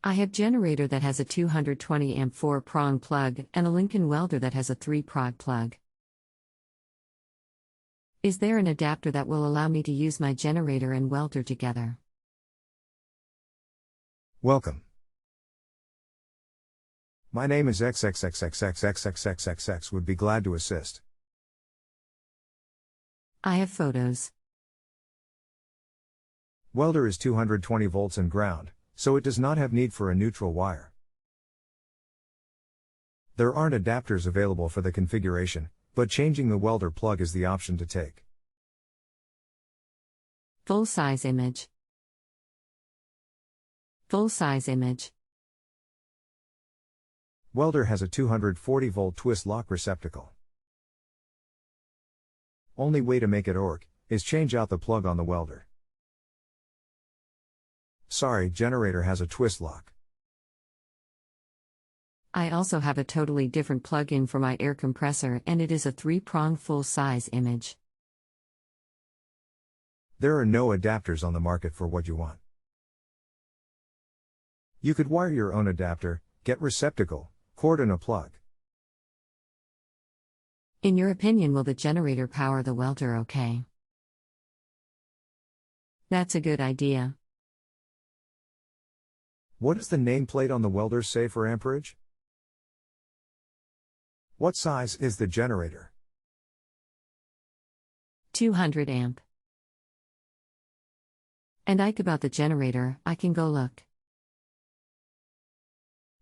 I have generator that has a 220 amp 4-prong plug and a Lincoln welder that has a 3-prog plug. Is there an adapter that will allow me to use my generator and welder together? Welcome. My name is XXXXX would be glad to assist. I have photos. Welder is 220 volts and ground, so it does not have need for a neutral wire. There aren't adapters available for the configuration, but changing the welder plug is the option to take. Full-size image. Full-size image. Welder has a 240 volt twist lock receptacle. Only way to make it work is change out the plug on the welder. Sorry, generator has a twist lock. I also have a totally different plug-in for my air compressor, and it is a 3-prong full-size image. There are no adapters on the market for what you want. You could wire your own adapter, get receptacle, cord and a plug. In your opinion, will the generator power the welder okay? That's a good idea. What does the nameplate on the welder say for amperage? What size is the generator? 200 amp. And about the generator, I can go look.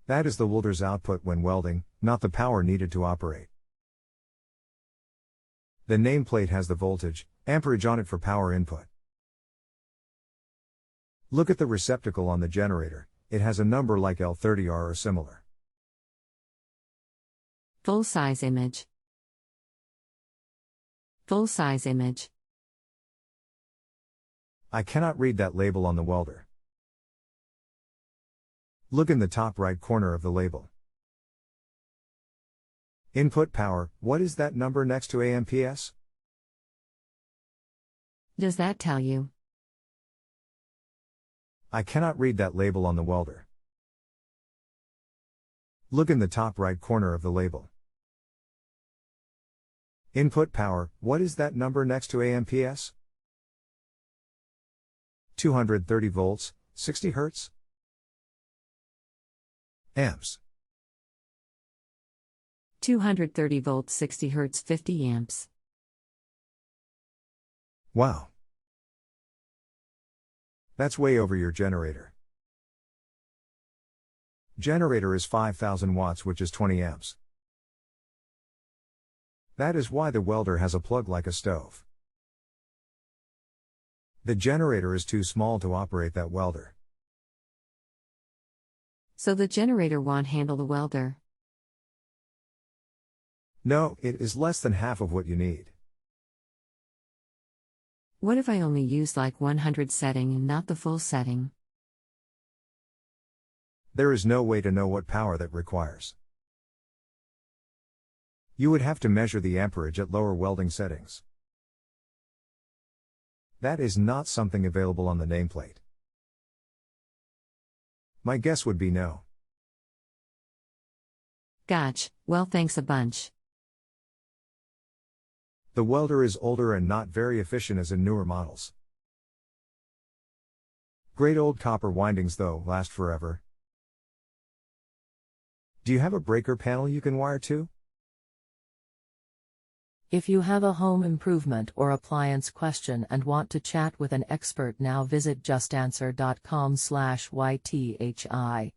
That is the welder's output when welding, not the power needed to operate. The nameplate has the voltage, amperage on it for power input. Look at the receptacle on the generator. It has a number like L30R or similar. Full-size image. Full-size image. I cannot read that label on the welder. Look in the top right corner of the label. Input power, what is that number next to amps? Does that tell you? I cannot read that label on the welder. Look in the top right corner of the label. Input power, what is that number next to amps? 230 volts, 60 Hertz? Amps. 230 volts, 60 Hertz, 50 amps. Wow. That's way over your generator. Generator is 5000 watts, which is 20 amps. That is why the welder has a plug like a stove. The generator is too small to operate that welder. So the generator won't handle the welder? No, it is less than half of what you need. What if I only use like 100 setting and not the full setting? There is no way to know what power that requires. You would have to measure the amperage at lower welding settings. That is not something available on the nameplate. My guess would be no. Gotcha. Well, thanks a bunch. The welder is older and not very efficient as in newer models. Great old copper windings though last forever. Do you have a breaker panel you can wire to? If you have a home improvement or appliance question and want to chat with an expert now, visit JustAnswer.com/YTHI.